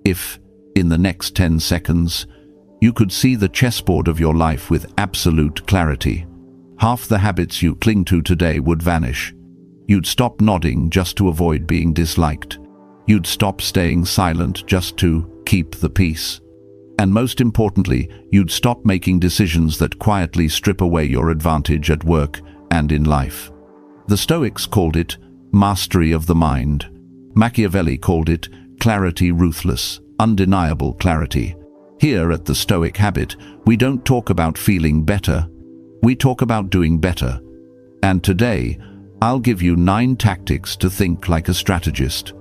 If, in the next 10 seconds, you could see the chessboard of your life with absolute clarity, half the habits you cling to today would vanish. You'd stop nodding just to avoid being disliked. You'd stop staying silent just to keep the peace. And most importantly, you'd stop making decisions that quietly strip away your advantage at work and in life. The Stoics called it mastery of the mind. Machiavelli called it clarity ruthless, undeniable clarity. Here at the Stoic Habit, we don't talk about feeling better, we talk about doing better. And today, I'll give you 9 tactics to think like a strategist.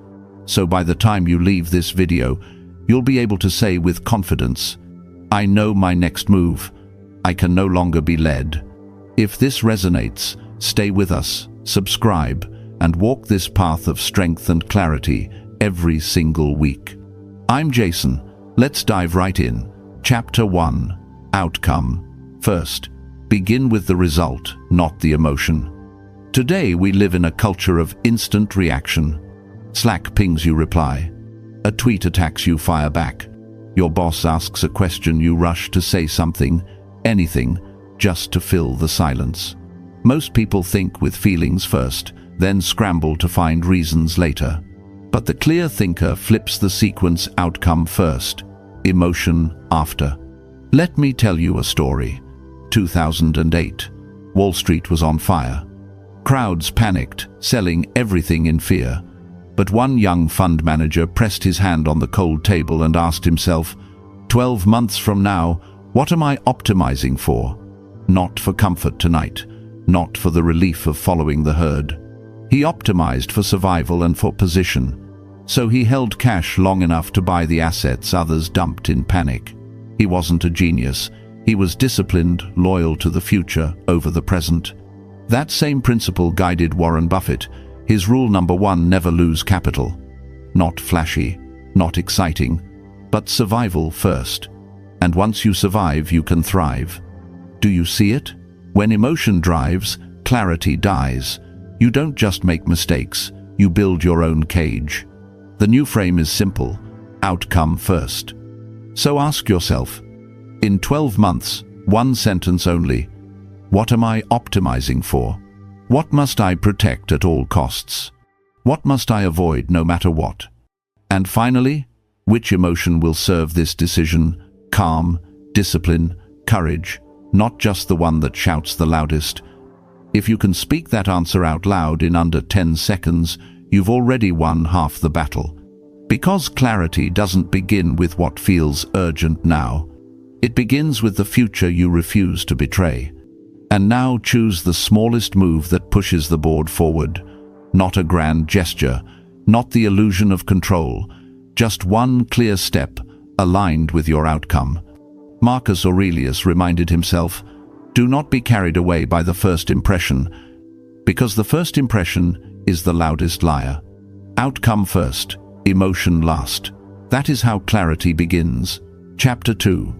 So by the time you leave this video, you'll be able to say with confidence, I know my next move. I can no longer be led. If this resonates, stay with us, subscribe, and walk this path of strength and clarity every single week. I'm Jason. Let's dive right in. Chapter 1. Outcome. First, begin with the result, not the emotion. Today we live in a culture of instant reaction. Slack pings, you reply. A tweet attacks, you fire back. Your boss asks a question, you rush to say something, anything, just to fill the silence. Most people think with feelings first, then scramble to find reasons later. But the clear thinker flips the sequence: outcome first, emotion after. Let me tell you a story. 2008. Wall Street was on fire. Crowds panicked, selling everything in fear. But one young fund manager pressed his hand on the cold table and asked himself, 12 months from now, what am I optimizing for? Not for comfort tonight, not for the relief of following the herd. He optimized for survival and for position. So he held cash long enough to buy the assets others dumped in panic. He wasn't a genius. He was disciplined, loyal to the future over the present. That same principle guided Warren Buffett. His rule number 1: never lose capital. Not flashy, not exciting, but survival first. And once you survive, you can thrive. Do you see it? When emotion drives, clarity dies. You don't just make mistakes, you build your own cage. The new frame is simple: outcome first. So ask yourself, in 12 months, one sentence only, what am I optimizing for? What must I protect at all costs? What must I avoid no matter what? And finally, which emotion will serve this decision? Calm, discipline, courage, not just the one that shouts the loudest. If you can speak that answer out loud in under 10 seconds, you've already won half the battle. Because clarity doesn't begin with what feels urgent now. It begins with the future you refuse to betray. And now choose the smallest move that pushes the board forward. Not a grand gesture, not the illusion of control, just one clear step aligned with your outcome. Marcus Aurelius reminded himself, do not be carried away by the first impression, because the first impression is the loudest liar. Outcome first, emotion last. That is how clarity begins. Chapter 2.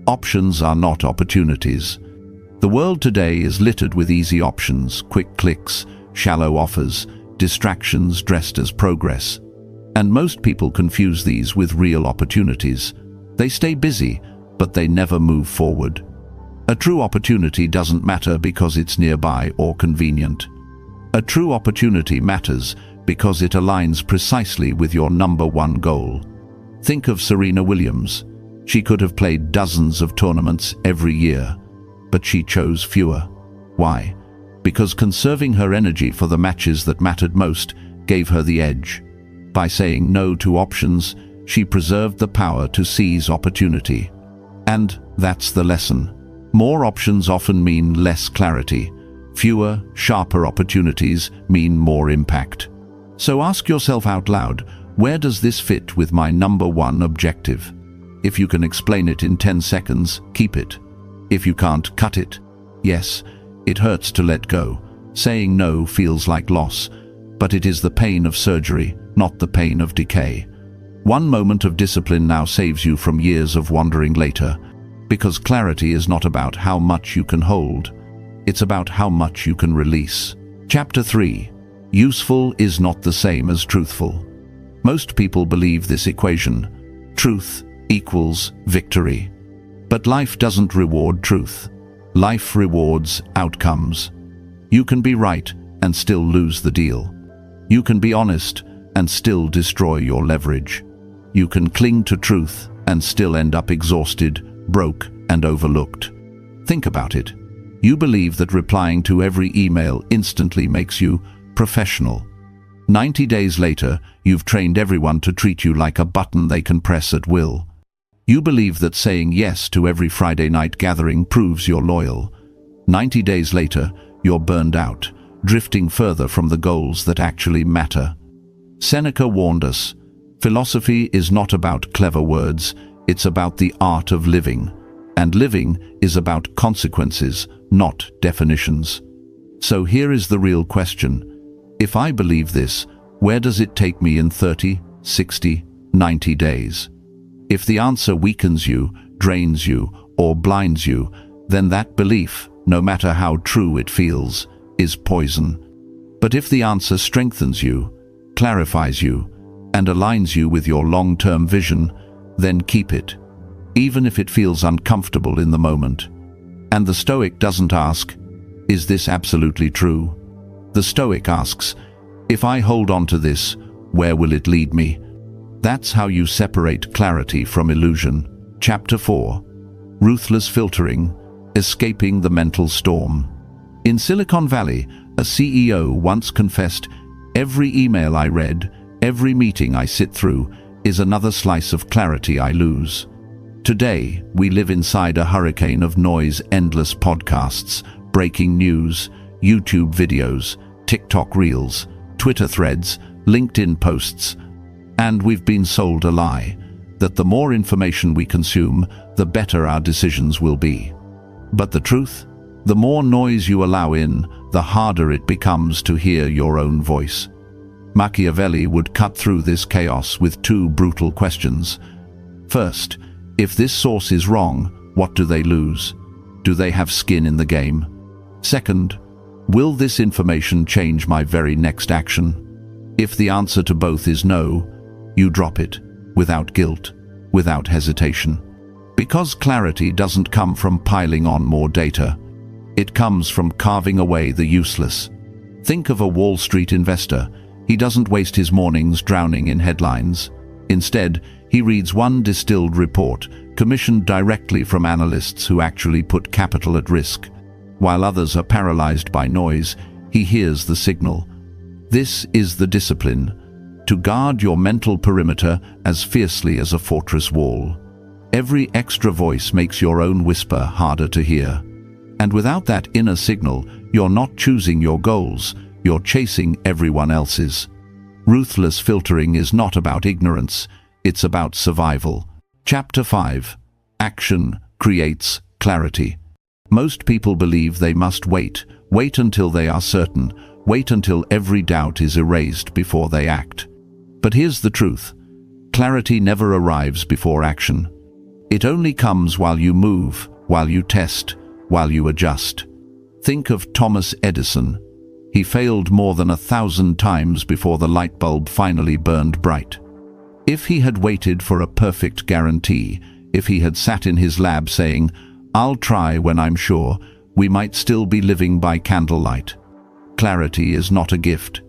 Options are not opportunities. The world today is littered with easy options, quick clicks, shallow offers, distractions dressed as progress. And most people confuse these with real opportunities. They stay busy, but they never move forward. A true opportunity doesn't matter because it's nearby or convenient. A true opportunity matters because it aligns precisely with your number 1 goal. Think of Serena Williams. She could have played dozens of tournaments every year, but she chose fewer. Why? Because conserving her energy for the matches that mattered most gave her the edge. By saying no to options, she preserved the power to seize opportunity. And that's the lesson. More options often mean less clarity. Fewer, sharper opportunities mean more impact. So ask yourself out loud, where does this fit with my number 1 objective? If you can explain it in 10 seconds, keep it. If you can't, cut it. Yes, it hurts to let go. Saying no feels like loss, but it is the pain of surgery, not the pain of decay. One moment of discipline now saves you from years of wandering later, because clarity is not about how much you can hold. It's about how much you can release. Chapter 3. Useful is not the same as truthful. Most people believe this equation. Truth equals victory. But life doesn't reward truth. Life rewards outcomes. You can be right and still lose the deal. You can be honest and still destroy your leverage. You can cling to truth and still end up exhausted, broke, and overlooked. Think about it. You believe that replying to every email instantly makes you professional. 90 days later, you've trained everyone to treat you like a button they can press at will. You believe that saying yes to every Friday night gathering proves you're loyal. 90 days later, you're burned out, drifting further from the goals that actually matter. Seneca warned us, philosophy is not about clever words, it's about the art of living. And living is about consequences, not definitions. So here is the real question. If I believe this, where does it take me in 30, 60, 90 days? If the answer weakens you, drains you, or blinds you, then that belief, no matter how true it feels, is poison. But if the answer strengthens you, clarifies you, and aligns you with your long-term vision, then keep it, even if it feels uncomfortable in the moment. And the Stoic doesn't ask, is this absolutely true? The Stoic asks, if I hold on to this, where will it lead me? That's how you separate clarity from illusion. Chapter 4. Ruthless Filtering, Escaping the Mental Storm. In Silicon Valley, a CEO once confessed, every email I read, every meeting I sit through, is another slice of clarity I lose. Today, we live inside a hurricane of noise, endless podcasts, breaking news, YouTube videos, TikTok reels, Twitter threads, LinkedIn posts, and we've been sold a lie, that the more information we consume, the better our decisions will be. But the truth? The more noise you allow in, the harder it becomes to hear your own voice. Machiavelli would cut through this chaos with two brutal questions. First, if this source is wrong, what do they lose? Do they have skin in the game? Second, will this information change my very next action? If the answer to both is no, you drop it, without guilt, without hesitation. Because clarity doesn't come from piling on more data. It comes from carving away the useless. Think of a Wall Street investor. He doesn't waste his mornings drowning in headlines. Instead, he reads one distilled report, commissioned directly from analysts who actually put capital at risk. While others are paralyzed by noise, he hears the signal. This is the discipline, to guard your mental perimeter as fiercely as a fortress wall. Every extra voice makes your own whisper harder to hear. And without that inner signal, you're not choosing your goals, you're chasing everyone else's. Ruthless filtering is not about ignorance, it's about survival. Chapter 5. Action creates clarity. Most people believe they must wait until they are certain, wait until every doubt is erased before they act. But here's the truth. Clarity never arrives before action. It only comes while you move, while you test, while you adjust. Think of Thomas Edison. He failed more than 1,000 times before the light bulb finally burned bright. If he had waited for a perfect guarantee, if he had sat in his lab saying, "I'll try when I'm sure," we might still be living by candlelight. Clarity is not a gift.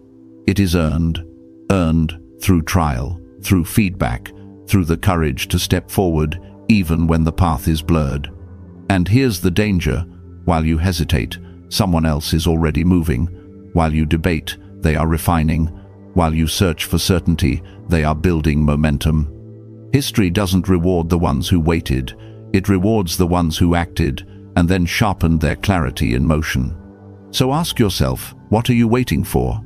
It is earned through trial, through feedback, through the courage to step forward even when the path is blurred. And here's the danger. While you hesitate, someone else is already moving. While you debate, they are refining. While you search for certainty, they are building momentum. History doesn't reward the ones who waited. It rewards the ones who acted and then sharpened their clarity in motion. So ask yourself, what are you waiting for?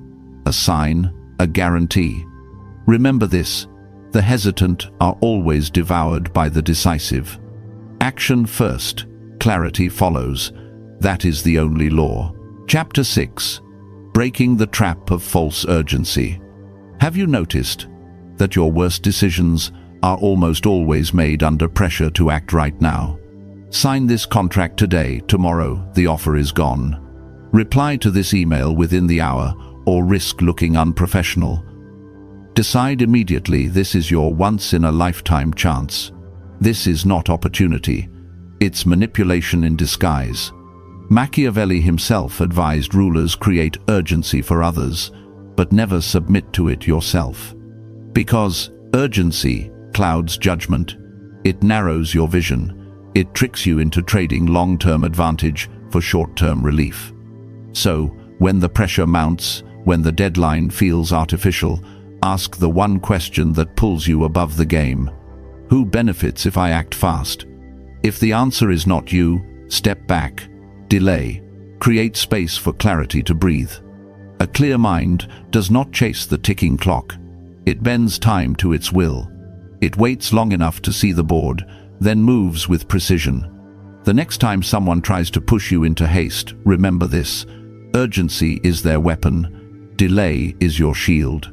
A sign? A guarantee? Remember this, the hesitant are always devoured by the decisive. Action first, clarity follows. That is the only law. Chapter 6. Breaking the Trap of False Urgency. Have you noticed that your worst decisions are almost always made under pressure to act right now? Sign this contract today, tomorrow the offer is gone. Reply to this email within the hour, or risk looking unprofessional. Decide immediately. This is your once-in-a-lifetime chance. This is not opportunity. It's manipulation in disguise. Machiavelli himself advised rulers create urgency for others, but never submit to it yourself. Because urgency clouds judgment. It narrows your vision. It tricks you into trading long-term advantage for short-term relief. So, when the pressure mounts, when the deadline feels artificial, ask the one question that pulls you above the game. Who benefits if I act fast? If the answer is not you, step back, delay, create space for clarity to breathe. A clear mind does not chase the ticking clock. It bends time to its will. It waits long enough to see the board, then moves with precision. The next time someone tries to push you into haste, remember this: urgency is their weapon, delay is your shield.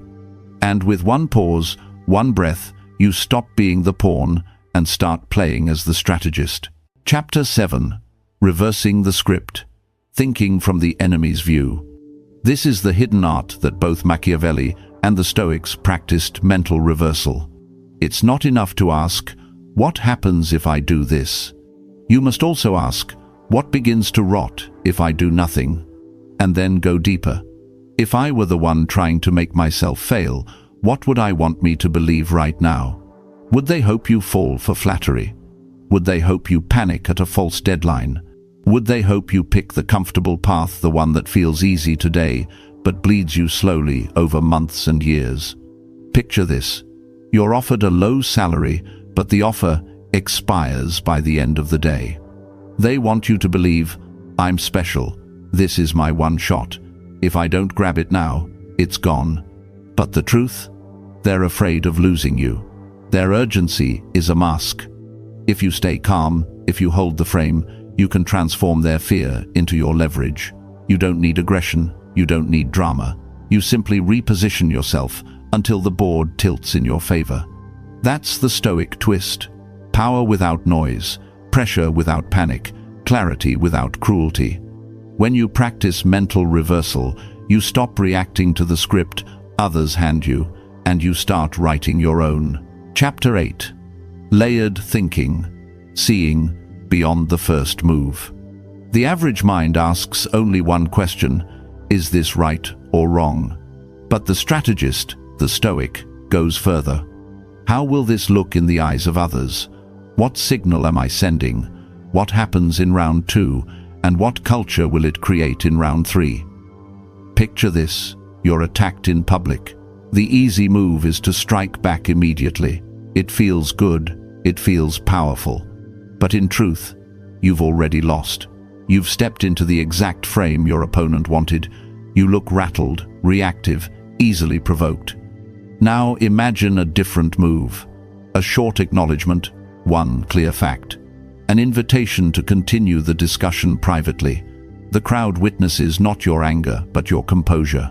And with one pause, one breath, you stop being the pawn and start playing as the strategist. Chapter 7. Reversing the script. Thinking from the enemy's view. This is the hidden art that both Machiavelli and the Stoics practiced: mental reversal. It's not enough to ask, what happens if I do this? You must also ask, what begins to rot if I do nothing? And then go deeper. If I were the one trying to make myself fail, what would I want me to believe right now? Would they hope you fall for flattery? Would they hope you panic at a false deadline? Would they hope you pick the comfortable path, the one that feels easy today, but bleeds you slowly over months and years? Picture this. You're offered a low salary, but the offer expires by the end of the day. They want you to believe, I'm special, this is my one shot. If I don't grab it now, it's gone. But the truth? They're afraid of losing you. Their urgency is a mask. If you stay calm, if you hold the frame, you can transform their fear into your leverage. You don't need aggression, you don't need drama. You simply reposition yourself until the board tilts in your favor. That's the Stoic twist. Power without noise, pressure without panic, clarity without cruelty. When you practice mental reversal, you stop reacting to the script others hand you, and you start writing your own. Chapter 8. Layered thinking. Seeing beyond the first move. The average mind asks only one question: is this right or wrong? But the strategist, the Stoic, goes further. How will this look in the eyes of others? What signal am I sending? What happens in round 2? And what culture will it create in round 3? Picture this: you're attacked in public. The easy move is to strike back immediately. It feels good, it feels powerful. But in truth, you've already lost. You've stepped into the exact frame your opponent wanted. You look rattled, reactive, easily provoked. Now imagine a different move. A short acknowledgement, one clear fact. An invitation to continue the discussion privately. The crowd witnesses not your anger, but your composure.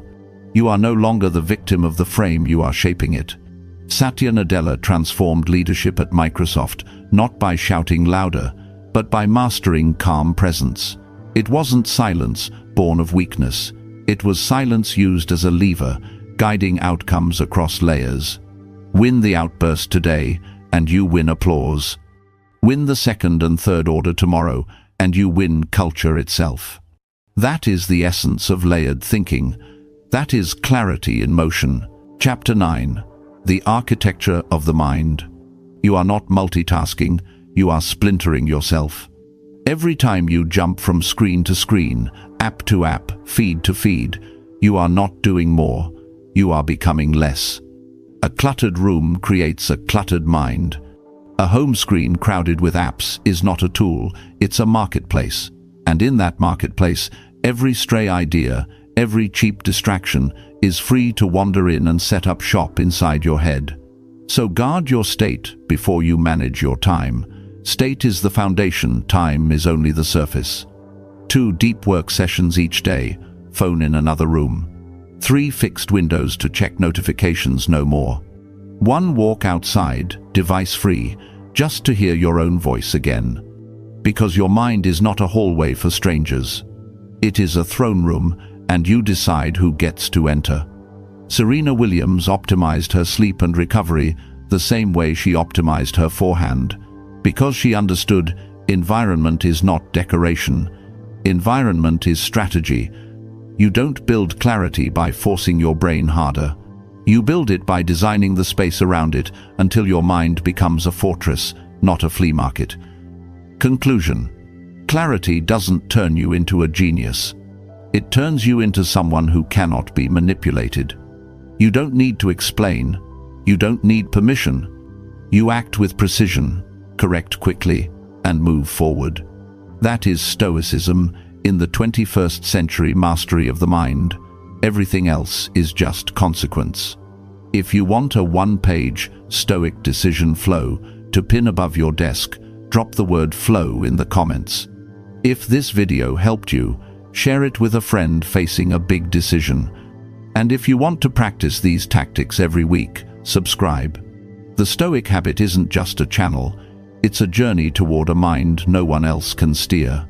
You are no longer the victim of the frame, you are shaping it. Satya Nadella transformed leadership at Microsoft not by shouting louder, but by mastering calm presence. It wasn't silence born of weakness. It was silence used as a lever, guiding outcomes across layers. Win the outburst today, and you win applause. Win the second and third order tomorrow, and you win culture itself. That is the essence of layered thinking. That is clarity in motion. Chapter 9. The architecture of the mind. You are not multitasking, you are splintering yourself. Every time you jump from screen to screen, app to app, feed to feed, you are not doing more, you are becoming less. A cluttered room creates a cluttered mind. A home screen crowded with apps is not a tool, it's a marketplace. And in that marketplace, every stray idea, every cheap distraction is free to wander in and set up shop inside your head. So guard your state before you manage your time. State is the foundation, time is only the surface. 2 deep work sessions each day, phone in another room. 3 fixed windows to check notifications, no more. 1 walk outside, device-free, just to hear your own voice again. Because your mind is not a hallway for strangers. It is a throne room, and you decide who gets to enter. Serena Williams optimized her sleep and recovery the same way she optimized her forehand, because she understood environment is not decoration. Environment is strategy. You don't build clarity by forcing your brain harder. You build it by designing the space around it until your mind becomes a fortress, not a flea market. Conclusion: clarity doesn't turn you into a genius. It turns you into someone who cannot be manipulated. You don't need to explain. You don't need permission. You act with precision, correct quickly, and move forward. That is Stoicism in the 21st century mastery of the mind. Everything else is just consequence. If you want a one-page Stoic decision flow to pin above your desk, drop the word flow in the comments. If this video helped you, share it with a friend facing a big decision. And if you want to practice these tactics every week, subscribe. The Stoic habit isn't just a channel, it's a journey toward a mind no one else can steer.